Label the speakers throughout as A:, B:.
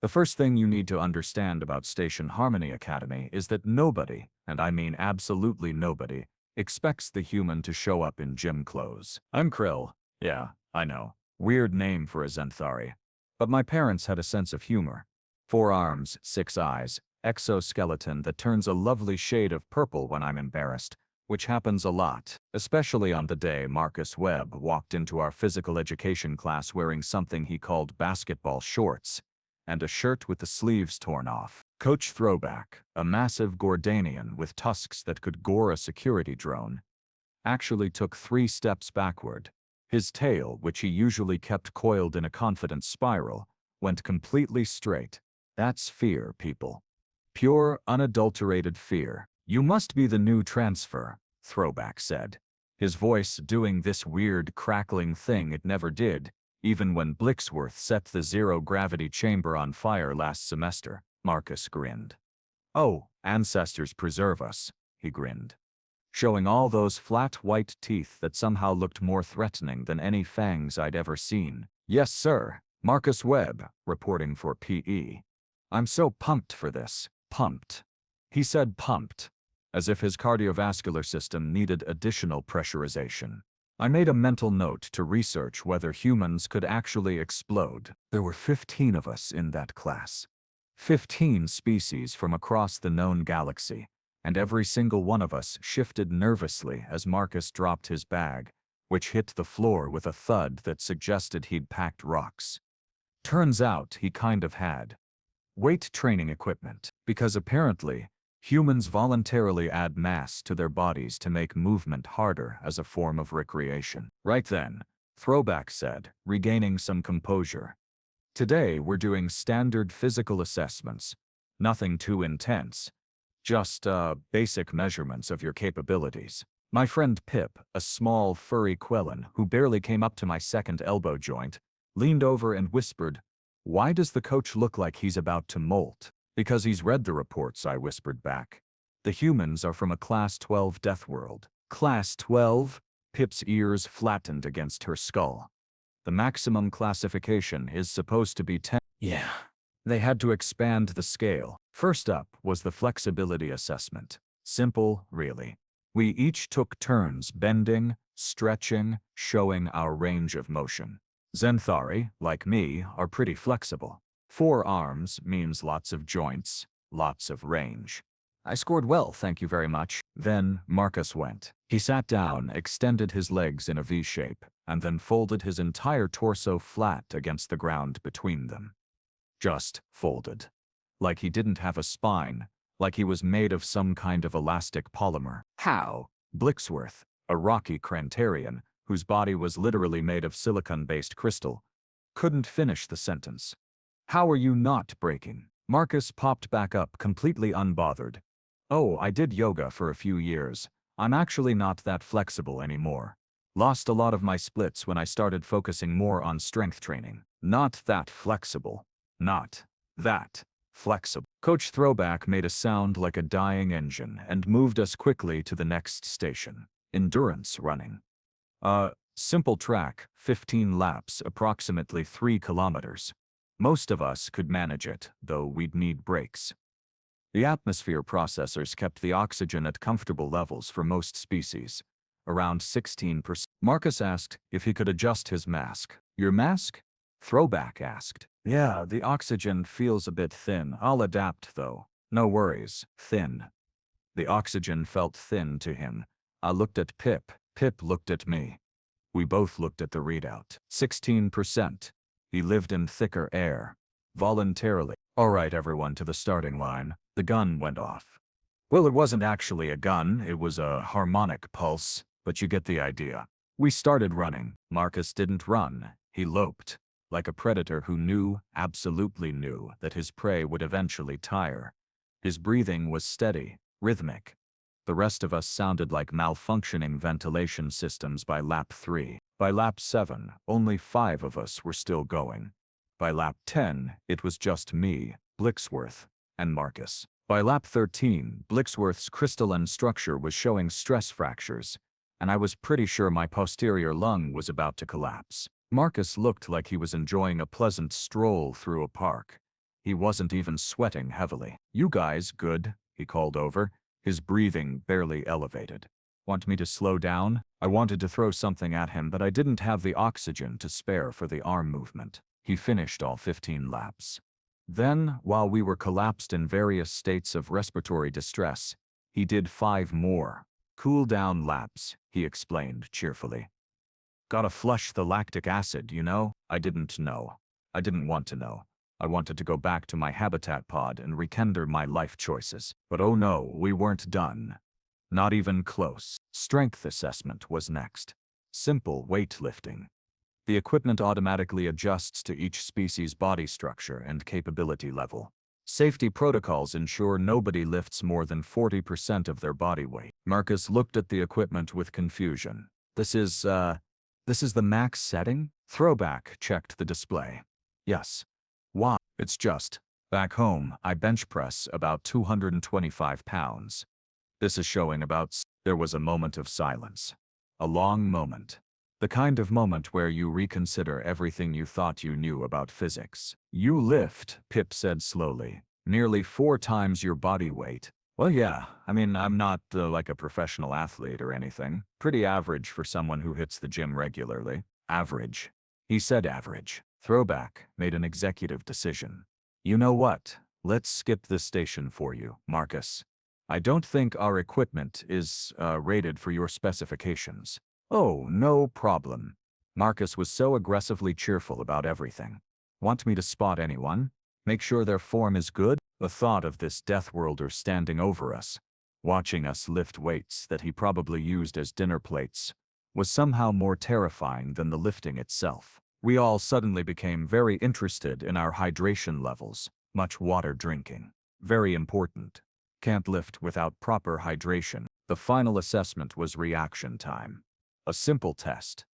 A: The first thing you need to understand about Station Harmony Academy is that nobody, and I mean absolutely nobody, expects the human to show up in gym clothes. I'm Krill. Yeah, I know. Weird name for a Zenthari. But my parents had a sense of humor. 4 arms, 6 eyes, exoskeleton that turns a lovely shade of purple when I'm embarrassed, which happens a lot, especially on the day Marcus Webb walked into our physical education class wearing something he called basketball shorts, and a shirt with the sleeves torn off. Coach Throwback, a massive Gordanian with tusks that could gore a security drone, actually took 3 steps backward. His tail, which he usually kept coiled in a confident spiral, went completely straight. That's fear, people. Pure, unadulterated fear. You must be the new transfer, Throwback said. His voice doing this weird crackling thing it never did, even when Blixworth set the zero-gravity chamber on fire last semester. Marcus grinned. Oh, ancestors preserve us, he grinned, showing all those flat white teeth that somehow looked more threatening than any fangs I'd ever seen. Yes, sir, Marcus Webb, reporting for PE. I'm so pumped for this. Pumped. He said pumped, as if his cardiovascular system needed additional pressurization. I made a mental note to research whether humans could actually explode. There were 15 of us in that class. 15 species from across the known galaxy, and every single one of us shifted nervously as Marcus dropped his bag, which hit the floor with a thud that suggested he'd packed rocks. Turns out he kind of had. Weight training equipment, because apparently, humans voluntarily add mass to their bodies to make movement harder as a form of recreation. Right then, Throwback said, regaining some composure. Today we're doing standard physical assessments. Nothing too intense. Just, basic measurements of your capabilities. My friend Pip, a small, furry Quellen who barely came up to my second elbow joint, leaned over and whispered, "Why does the coach look like he's about to molt?" "Because he's read the reports," I whispered back. "The humans are from a Class 12 Deathworld." Class 12? Pip's ears flattened against her skull. The maximum classification is supposed to be 10. Yeah. They had to expand the scale. First up was the flexibility assessment. Simple, really. We each took turns bending, stretching, showing our range of motion. Zenthari, like me, are pretty flexible. 4 arms means lots of joints, lots of range. I scored well, thank you very much. Then Marcus went. He sat down, extended his legs in a V shape, and then folded his entire torso flat against the ground between them. Just folded. Like he didn't have a spine, like he was made of some kind of elastic polymer. How? Blixworth, a rocky Krantarian, whose body was literally made of silicon-based crystal, couldn't finish the sentence. How are you not breaking? Marcus popped back up completely unbothered. Oh, I did yoga for a few years. I'm actually not that flexible anymore. Lost a lot of my splits when I started focusing more on strength training. Not that flexible. Not that flexible. Coach Throwback made a sound like a dying engine and moved us quickly to the next station. Endurance running. Simple track, 15 laps, approximately 3 kilometers. Most of us could manage it, though we'd need breaks. The atmosphere processors kept the oxygen at comfortable levels for most species, around 16%. Marcus asked if he could adjust his mask. Your mask? Throwback asked. Yeah, the oxygen feels a bit thin. I'll adapt, though. No worries, thin. The oxygen felt thin to him. I looked at Pip. Pip looked at me. We both looked at the readout. 16%. He lived in thicker air. Voluntarily. All right, everyone, to the starting line. The gun went off. Well, it wasn't actually a gun, it was a harmonic pulse, but you get the idea. We started running. Marcus didn't run, he loped, like a predator who knew, absolutely knew, that his prey would eventually tire. His breathing was steady, rhythmic. The rest of us sounded like malfunctioning ventilation systems by lap 3. By lap 7, only 5 of us were still going. By lap 10, it was just me, Blixworth, and Marcus. By lap 13, Blixworth's crystalline structure was showing stress fractures, and I was pretty sure my posterior lung was about to collapse. Marcus looked like he was enjoying a pleasant stroll through a park, He wasn't even sweating heavily. "You guys good?" he called over, his breathing barely elevated. "Want me to slow down?" I wanted to throw something at him, but I didn't have the oxygen to spare for the arm movement. He finished all 15 laps. Then, while we were collapsed in various states of respiratory distress, he did 5 more. "Cool down laps," he explained cheerfully. "Gotta flush the lactic acid, you know?" I didn't know. I didn't want to know. I wanted to go back to my habitat pod and rekindle my life choices. But oh no, we weren't done. Not even close. Strength assessment was next. Simple weightlifting. The equipment automatically adjusts to each species' body structure and capability level. Safety protocols ensure nobody lifts more than 40% of their body weight. Marcus looked at the equipment with confusion. This is the max setting?" Throwback checked the display. "Yes." "Why?" "It's just, back home, I bench press about 225 pounds. This is showing about." There was a moment of silence. A long moment. The kind of moment where you reconsider everything you thought you knew about physics. "You lift," Pip said slowly, "nearly 4 times your body weight." "Well, yeah, I mean, I'm not like a professional athlete or anything. Pretty average for someone who hits the gym regularly." "Average." He said average. Throwback made an executive decision. "You know what? Let's skip this station for you, Marcus. I don't think our equipment is rated for your specifications." "Oh, no problem." Marcus was so aggressively cheerful about everything. "Want me to spot anyone? Make sure their form is good?" The thought of this Deathworlder standing over us, watching us lift weights that he probably used as dinner plates, was somehow more terrifying than the lifting itself. We all suddenly became very interested in our hydration levels. Much water drinking. Very important. Can't lift without proper hydration. The final assessment was reaction time. A simple test.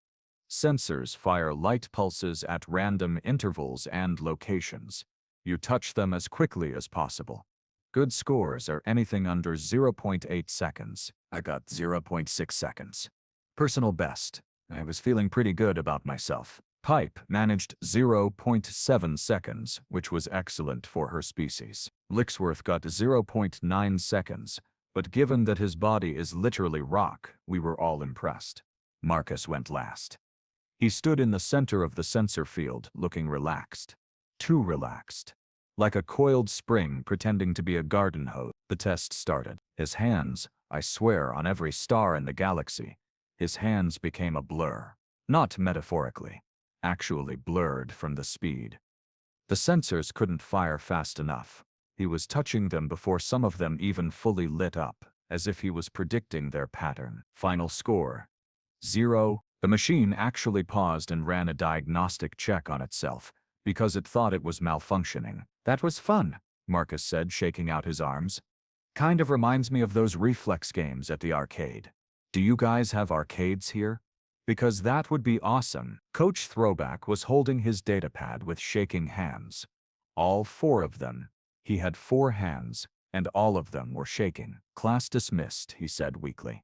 A: Sensors fire light pulses at random intervals and locations. You touch them as quickly as possible. Good scores are anything under 0.8 seconds. I got 0.6 seconds. Personal best. I was feeling pretty good about myself. Pipe managed 0.7 seconds, which was excellent for her species. Lixworth got 0.9 seconds, but given that his body is literally rock, we were all impressed. Marcus went last. He stood in the center of the sensor field, looking relaxed. Too relaxed. Like a coiled spring pretending to be a garden hose. The test started. His hands, I swear on every star in the galaxy, his hands became a blur. Not metaphorically. Actually blurred from the speed. The sensors couldn't fire fast enough. He was touching them before some of them even fully lit up, as if he was predicting their pattern. Final score. 0. The machine actually paused and ran a diagnostic check on itself, because it thought it was malfunctioning. "That was fun," Marcus said, shaking out his arms. "Kind of reminds me of those reflex games at the arcade. Do you guys have arcades here? Because that would be awesome." Coach Throwback was holding his datapad with shaking hands. All 4 of them. He had 4 hands, and all of them were shaking. "Class dismissed," he said weakly.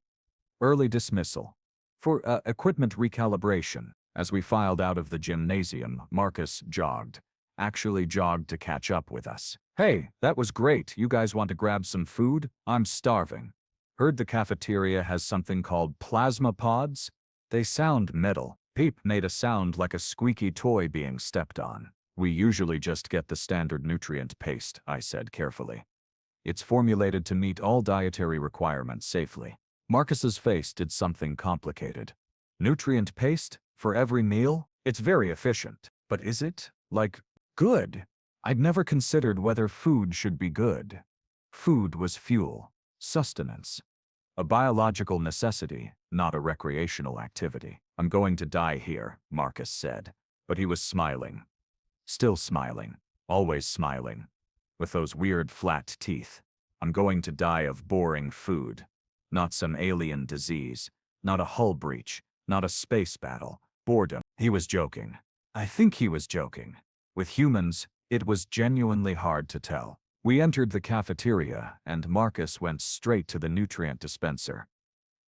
A: "Early dismissal. For equipment recalibration." As we filed out of the gymnasium, Marcus jogged. Actually jogged to catch up with us. "Hey, that was great. You guys want to grab some food? I'm starving. Heard the cafeteria has something called plasma pods? They sound metal." Peep made a sound like a squeaky toy being stepped on. "We usually just get the standard nutrient paste," I said carefully. "It's formulated to meet all dietary requirements safely." Marcus's face did something complicated. "Nutrient paste? For every meal? It's very efficient. But is it, like, good? I'd never considered whether food should be good. Food was fuel, sustenance. A biological necessity, not a recreational activity." "I'm going to die here," Marcus said. But he was smiling. Still smiling. Always smiling. With those weird flat teeth. "I'm going to die of boring food. Not some alien disease. Not a hull breach. Not a space battle. Boredom." He was joking. I think he was joking. With humans, it was genuinely hard to tell. We entered the cafeteria, and Marcus went straight to the nutrient dispenser.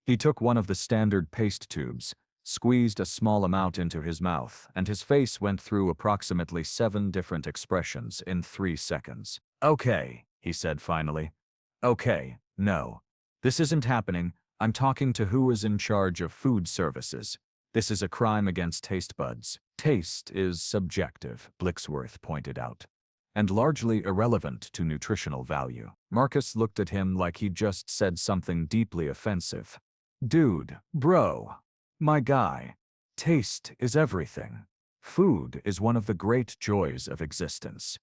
A: He took one of the standard paste tubes, squeezed a small amount into his mouth, and his face went through approximately 7 different expressions in 3 seconds. "Okay," he said finally. "Okay, no. This isn't happening. I'm talking to who is in charge of food services. This is a crime against taste buds." "Taste is subjective," Blixworth pointed out, "and largely irrelevant to nutritional value." Marcus looked at him like he'd just said something deeply offensive. "Dude, bro, my guy, taste is everything. Food is one of the great joys of existence.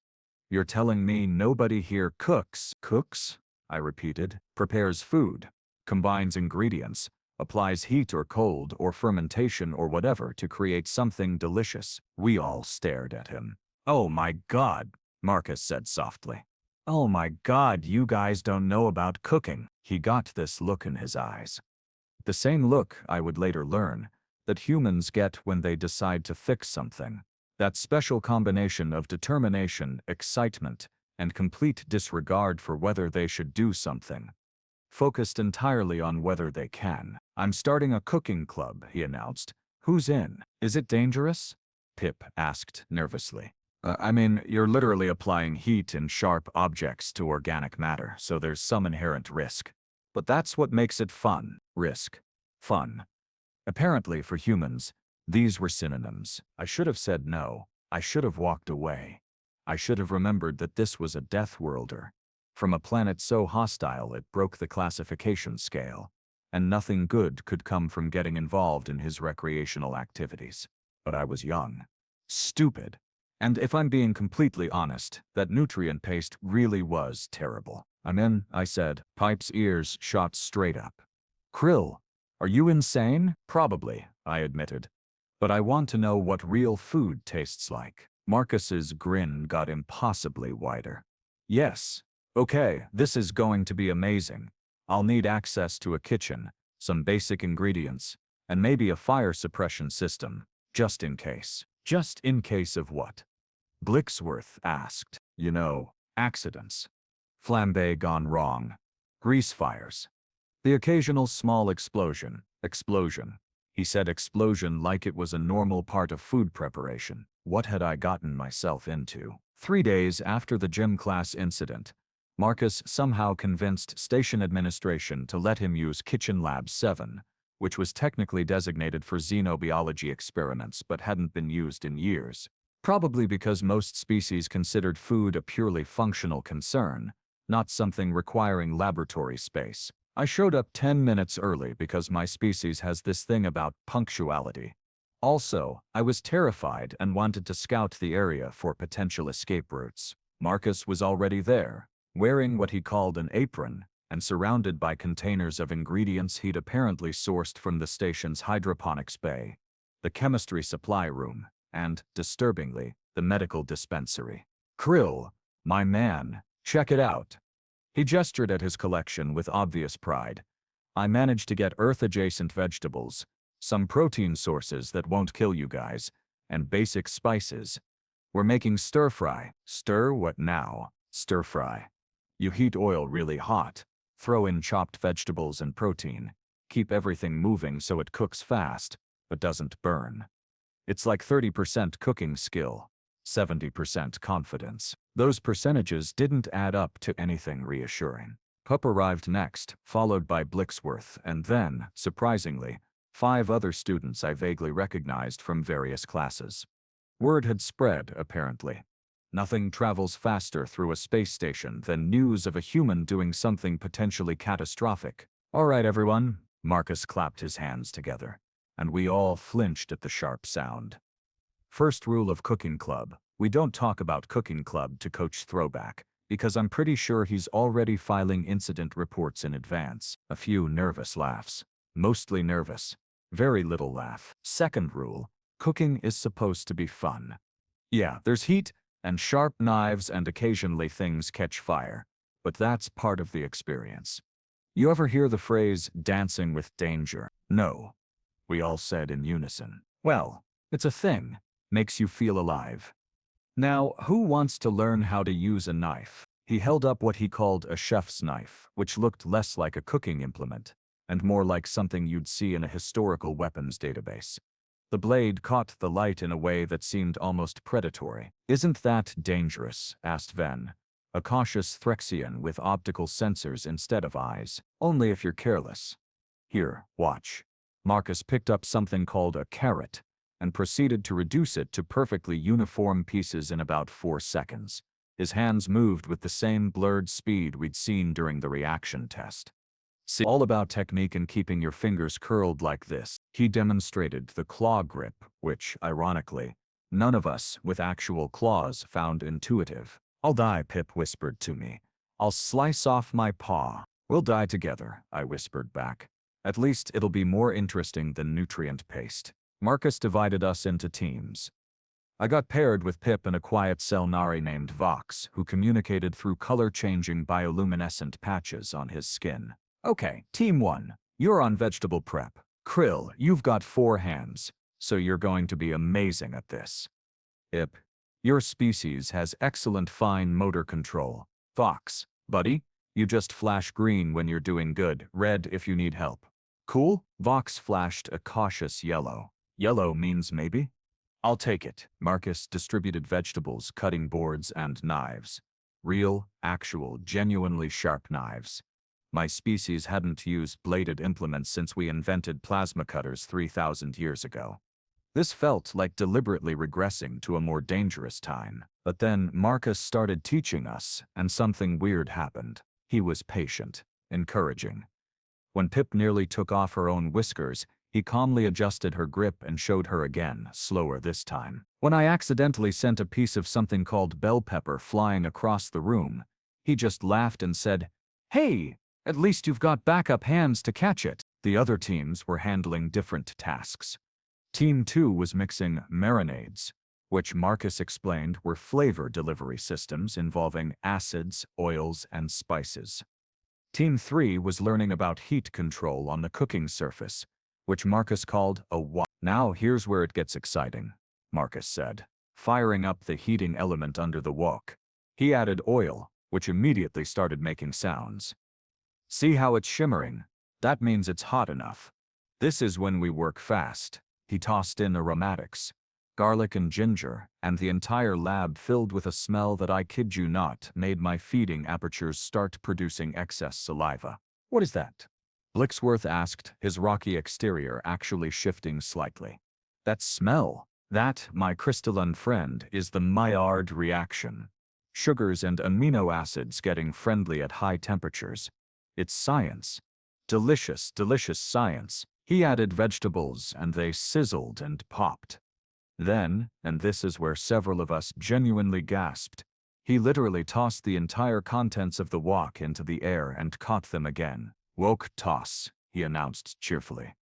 A: You're telling me nobody here cooks?" "Cooks?" I repeated. "Prepares food, combines ingredients, applies heat or cold or fermentation or whatever to create something delicious." We all stared at him. "Oh my God," Marcus said softly. "Oh my God, you guys don't know about cooking." He got this look in his eyes. The same look, I would later learn, that humans get when they decide to fix something. That special combination of determination, excitement, and complete disregard for whether they should do something. Focused entirely on whether they can. "I'm starting a cooking club," he announced. "Who's in?" "Is it dangerous?" Pip asked nervously. I mean, you're literally applying heat and sharp objects to organic matter, so there's some inherent risk. But that's what makes it fun. Risk. Fun. Apparently, for humans, these were synonyms. I should have said no. I should have walked away. I should have remembered that this was a Deathworlder, from a planet so hostile it broke the classification scale, and nothing good could come from getting involved in his recreational activities. But I was young. Stupid. And if I'm being completely honest, that nutrient paste really was terrible. "I'm in," I said. Pipe's ears shot straight up. "Krill, are you insane?" "Probably," I admitted. "But I want to know what real food tastes like." Marcus's grin got impossibly wider. "Yes. Okay, this is going to be amazing. I'll need access to a kitchen, some basic ingredients, and maybe a fire suppression system, just in case." "Just in case of what?" Blixworth asked. "You know, accidents. Flambe gone wrong. Grease fires. The occasional small explosion." Explosion. He said explosion like it was a normal part of food preparation. What had I gotten myself into? 3 days after the gym class incident, Marcus somehow convinced station administration to let him use Kitchen Lab 7, which was technically designated for xenobiology experiments but hadn't been used in years. Probably because most species considered food a purely functional concern, not something requiring laboratory space. I showed up 10 minutes early because my species has this thing about punctuality. Also, I was terrified and wanted to scout the area for potential escape routes. Marcus was already there, wearing what he called an apron, and surrounded by containers of ingredients he'd apparently sourced from the station's hydroponics bay, the chemistry supply room, and, disturbingly, the medical dispensary. "Krill, my man, check it out." He gestured at his collection with obvious pride. "I managed to get Earth-adjacent vegetables, some protein sources that won't kill you guys, and basic spices. We're making stir-fry." "Stir what now?" "Stir-fry. You heat oil really hot, throw in chopped vegetables and protein, keep everything moving so it cooks fast, but doesn't burn. It's like 30% cooking skill, 70% confidence." Those percentages didn't add up to anything reassuring. Pup arrived next, followed by Blixworth, and then, surprisingly, 5 other students I vaguely recognized from various classes. Word had spread, apparently. Nothing travels faster through a space station than news of a human doing something potentially catastrophic. "All right, everyone," Marcus clapped his hands together, and we all flinched at the sharp sound. First rule of Cooking Club: we don't talk about Cooking Club to Coach Throwback, because I'm pretty sure he's already filing incident reports in advance. A few nervous laughs. Mostly nervous. Very little laugh. Second rule: cooking is supposed to be fun. Yeah, there's heat, and sharp knives, and occasionally things catch fire, but that's part of the experience. You ever hear the phrase, dancing with danger? No. We all said in unison. Well, it's a thing. Makes you feel alive. Now, who wants to learn how to use a knife? He held up what he called a chef's knife, which looked less like a cooking implement, and more like something you'd see in a historical weapons database. The blade caught the light in a way that seemed almost predatory. "Isn't that dangerous?" asked Ven, a cautious Threxian with optical sensors instead of eyes. "Only if you're careless. Here, watch." Marcus picked up something called a carrot and proceeded to reduce it to perfectly uniform pieces in about 4 seconds. His hands moved with the same blurred speed we'd seen during the reaction test. "See, all about technique and keeping your fingers curled like this." He demonstrated the claw grip, which, ironically, none of us with actual claws found intuitive. "I'll die," Pip whispered to me. "I'll slice off my paw." "We'll die together," I whispered back. "At least it'll be more interesting than nutrient paste." Marcus divided us into teams. I got paired with Pip and a quiet Zenthari named Vox, who communicated through color-changing bioluminescent patches on his skin. "Okay, Team 1, you're on vegetable prep. Krill, you've got 4 hands, so you're going to be amazing at this. Pip, your species has excellent fine motor control. Vox, buddy, you just flash green when you're doing good, red if you need help. Cool?" Vox flashed a cautious yellow. "Yellow means maybe?" "I'll take it." Marcus distributed vegetables, cutting boards, and knives. Real, actual, genuinely sharp knives. My species hadn't used bladed implements since we invented plasma cutters 3,000 years ago. This felt like deliberately regressing to a more dangerous time. But then Marcus started teaching us, and something weird happened. He was patient, encouraging. When Pip nearly took off her own whiskers, he calmly adjusted her grip and showed her again, slower this time. When I accidentally sent a piece of something called bell pepper flying across the room, he just laughed and said, "Hey, at least you've got backup hands to catch it." The other teams were handling different tasks. Team 2 was mixing marinades, which Marcus explained were flavor delivery systems involving acids, oils, and spices. Team 3 was learning about heat control on the cooking surface, which Marcus called a wok. "Now here's where it gets exciting," Marcus said, firing up the heating element under the wok. He added oil, which immediately started making sounds. "See how it's shimmering? That means it's hot enough. This is when we work fast." He tossed in aromatics, garlic and ginger, and the entire lab filled with a smell that, I kid you not, made my feeding apertures start producing excess saliva. "What is that?" Blixworth asked, his rocky exterior actually shifting slightly. "That smell. That, my crystalline friend, is the Maillard reaction. Sugars and amino acids getting friendly at high temperatures. It's science. Delicious, delicious science." He added vegetables and they sizzled and popped. Then, and this is where several of us genuinely gasped, he literally tossed the entire contents of the wok into the air and caught them again. "Woke toss," he announced cheerfully.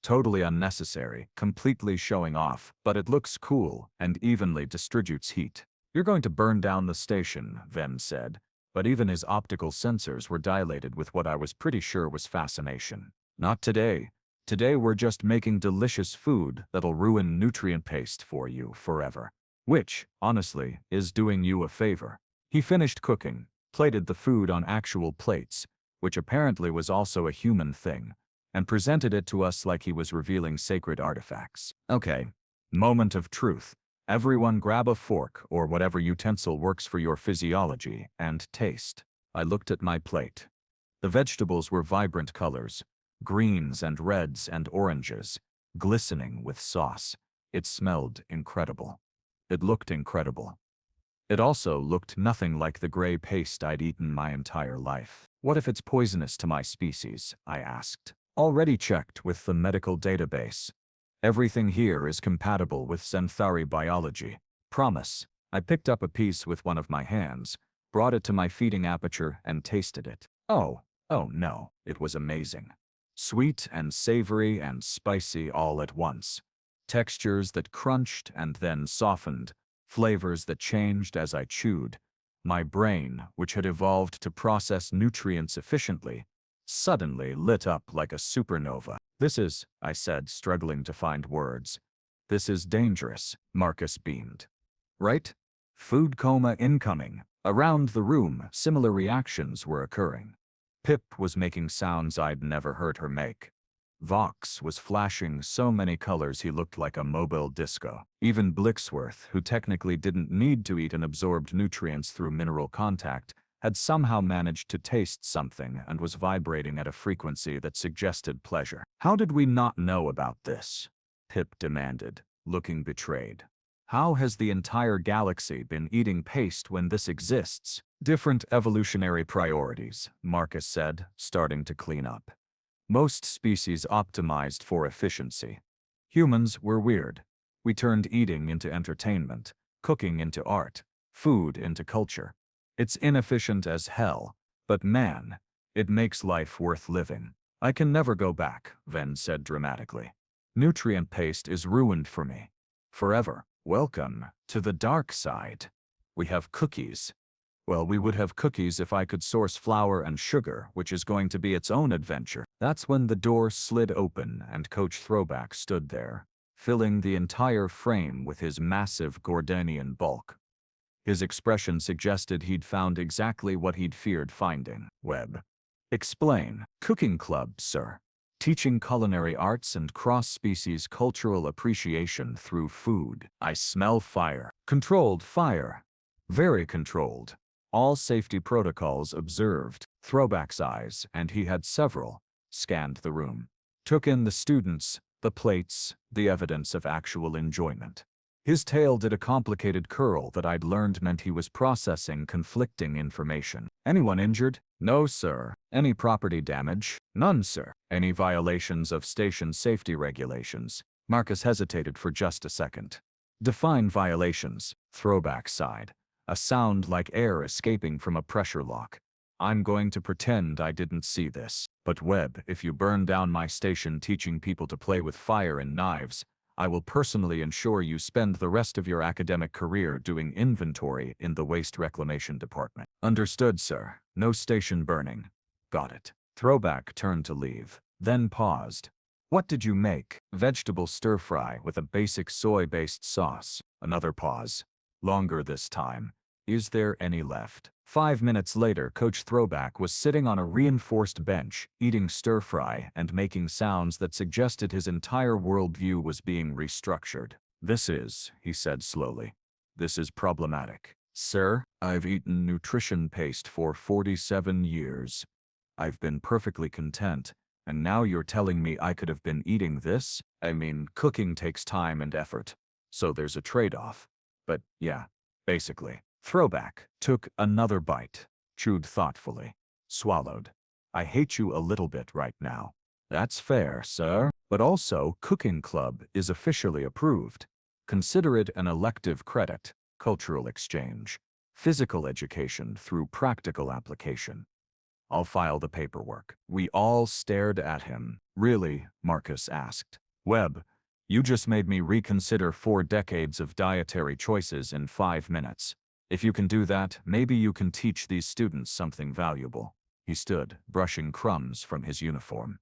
A: "Totally unnecessary, completely showing off, but it looks cool and evenly distributes heat." "You're going to burn down the station," Ven said, but even his optical sensors were dilated with what I was pretty sure was fascination. "Not today. Today we're just making delicious food that'll ruin nutrient paste for you forever." Which, honestly, is doing you a favor. He finished cooking, plated the food on actual plates, which apparently was also a human thing, and presented it to us like he was revealing sacred artifacts. "Okay, moment of truth. Everyone grab a fork or whatever utensil works for your physiology and taste." I looked at my plate. The vegetables were vibrant colors. Greens and reds and oranges, glistening with sauce. It smelled incredible. It looked incredible. It also looked nothing like the gray paste I'd eaten my entire life. "What if it's poisonous to my species?" I asked. "Already checked with the medical database. Everything here is compatible with Zenthari biology. Promise." I picked up a piece with one of my hands, brought it to my feeding aperture, and tasted it. Oh no, it was amazing. Sweet and savory and spicy all at once. Textures that crunched and then softened, flavors that changed as I chewed. My brain, which had evolved to process nutrients efficiently, suddenly lit up like a supernova. "This is," I said, struggling to find words. "This is dangerous," Marcus beamed. "Right? Food coma incoming." Around the room, similar reactions were occurring. Pip was making sounds I'd never heard her make. Vox was flashing so many colors he looked like a mobile disco. Even Blixworth, who technically didn't need to eat and absorbed nutrients through mineral contact, had somehow managed to taste something and was vibrating at a frequency that suggested pleasure. How did we not know about this? Pip demanded, looking betrayed. How has the entire galaxy been eating paste when this exists? Different evolutionary priorities, Marcus said, starting to clean up. Most species optimized for efficiency. Humans were weird. We turned eating into entertainment, cooking into art, food into culture. It's inefficient as hell, but man, it makes life worth living. I can never go back, Ven said dramatically. Nutrient paste is ruined for me. Forever. Welcome to the dark side. We have cookies. Well, we would have cookies if I could source flour and sugar, which is going to be its own adventure. That's when the door slid open and Coach Throwback stood there, filling the entire frame with his massive Gordanian bulk. His expression suggested he'd found exactly what he'd feared finding. Webb. Explain. Cooking club, sir. Teaching culinary arts and cross-species cultural appreciation through food. I smell fire. Controlled fire. Very controlled. All safety protocols observed. Throwback's eyes, and he had several, scanned the room. Took in the students, the plates, the evidence of actual enjoyment. His tail did a complicated curl that I'd learned meant he was processing conflicting information. Anyone injured? No, sir. Any property damage? None, sir. Any violations of station safety regulations? Marcus hesitated for just a second. Define violations, Throwback sighed. A sound like air escaping from a pressure lock. I'm going to pretend I didn't see this. But Webb, if you burn down my station teaching people to play with fire and knives, I will personally ensure you spend the rest of your academic career doing inventory in the waste reclamation department. Understood, sir. No station burning. Got it. Throwback turned to leave, then paused. What did you make? Vegetable stir-fry with a basic soy-based sauce. Another pause. Longer this time. Is there any left? 5 minutes later, Coach Throwback was sitting on a reinforced bench, eating stir-fry and making sounds that suggested his entire worldview was being restructured. This is, he said slowly, this is problematic. Sir, I've eaten nutrition paste for 47 years. I've been perfectly content, and now you're telling me I could have been eating this? I mean, cooking takes time and effort, so there's a trade-off. But yeah, basically. Throwback took another bite, chewed thoughtfully, swallowed. I hate you a little bit right now. That's fair, sir. But also, Cooking Club is officially approved. Consider it an elective credit, cultural exchange, physical education through practical application. I'll file the paperwork. We all stared at him. Really? Marcus asked. Webb, you just made me reconsider 4 decades of dietary choices in 5 minutes. If you can do that, maybe you can teach these students something valuable. He stood, brushing crumbs from his uniform.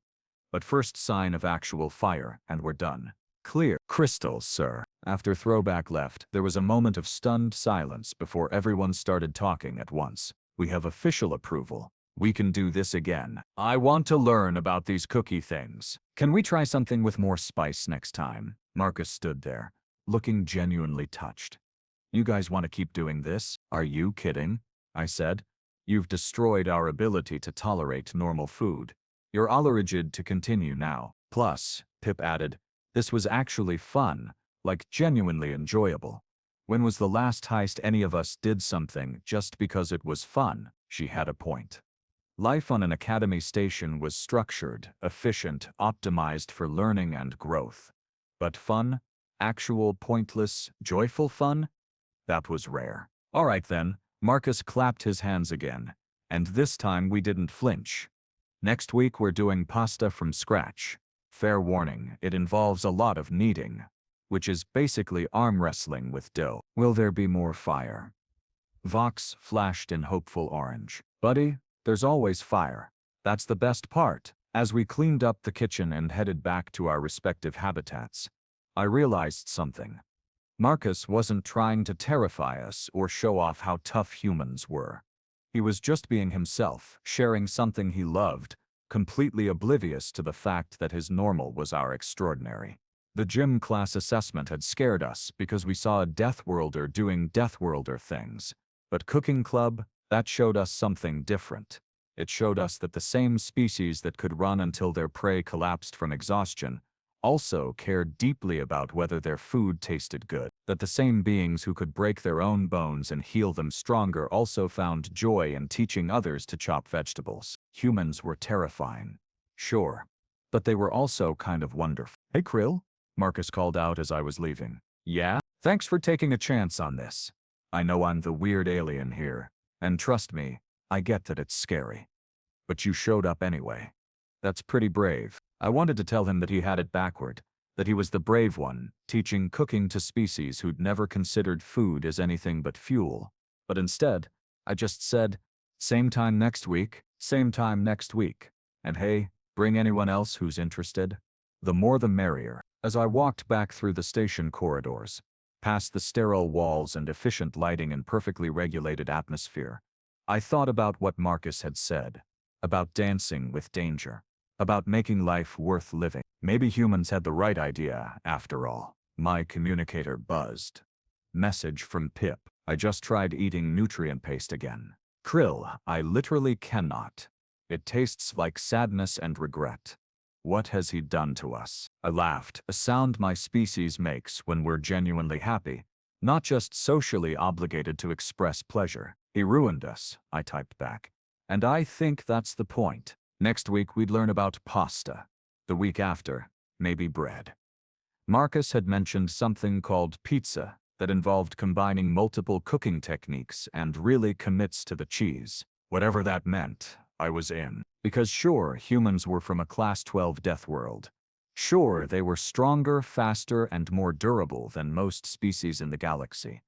A: But first sign of actual fire, and we're done. Clear. Crystal, sir. After Throwback left, there was a moment of stunned silence before everyone started talking at once. We have official approval. We can do this again. I want to learn about these cookie things. Can we try something with more spice next time? Marcus stood there, looking genuinely touched. You guys want to keep doing this? Are you kidding? I said. You've destroyed our ability to tolerate normal food. You're all rigid to continue now. Plus, Pip added, this was actually fun, like genuinely enjoyable. When was the last heist any of us did something just because it was fun? She had a point. Life on an academy station was structured, efficient, optimized for learning and growth. But fun? Actual, pointless, joyful fun? That was rare. All right then, Marcus clapped his hands again. And this time we didn't flinch. Next week we're doing pasta from scratch. Fair warning, it involves a lot of kneading, which is basically arm wrestling with dough. Will there be more fire? Vox flashed in hopeful orange. Buddy, there's always fire. That's the best part. As we cleaned up the kitchen and headed back to our respective habitats, I realized something. Marcus wasn't trying to terrify us or show off how tough humans were. He was just being himself, sharing something he loved, completely oblivious to the fact that his normal was our extraordinary. The gym class assessment had scared us because we saw a Deathworlder doing Deathworlder things. But cooking club, that showed us something different. It showed us that the same species that could run until their prey collapsed from exhaustion also cared deeply about whether their food tasted good. That the same beings who could break their own bones and heal them stronger also found joy in teaching others to chop vegetables. Humans were terrifying. Sure. But they were also kind of wonderful. Hey Krill? Marcus called out as I was leaving. Yeah? Thanks for taking a chance on this. I know I'm the weird alien here, and trust me, I get that it's scary. But you showed up anyway. That's pretty brave. I wanted to tell him that he had it backward, that he was the brave one, teaching cooking to species who'd never considered food as anything but fuel. But instead, I just said, same time next week, same time next week. And hey, bring anyone else who's interested. The more the merrier. As I walked back through the station corridors, past the sterile walls and efficient lighting and perfectly regulated atmosphere, I thought about what Marcus had said, about dancing with danger, about making life worth living. Maybe humans had the right idea, after all. My communicator buzzed. Message from Pip. I just tried eating nutrient paste again. Krill, I literally cannot. It tastes like sadness and regret. What has he done to us? I laughed, a sound my species makes when we're genuinely happy, not just socially obligated to express pleasure. He ruined us, I typed back. And I think that's the point. Next week we'd learn about pasta. The week after, maybe bread. Marcus had mentioned something called pizza that involved combining multiple cooking techniques and really commits to the cheese. Whatever that meant, I was in. Because sure, humans were from a Class 12 death world. Sure, they were stronger, faster, and more durable than most species in the galaxy.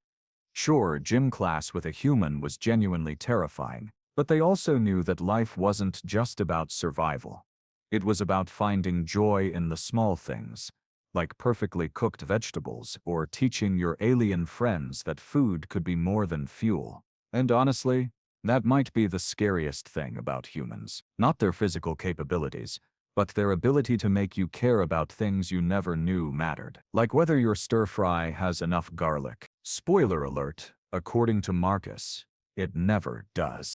A: Sure, gym class with a human was genuinely terrifying, but they also knew that life wasn't just about survival. It was about finding joy in the small things, like perfectly cooked vegetables or teaching your alien friends that food could be more than fuel. And honestly, that might be the scariest thing about humans. Not their physical capabilities, but their ability to make you care about things you never knew mattered. Like whether your stir-fry has enough garlic. Spoiler alert, according to Marcus, it never does.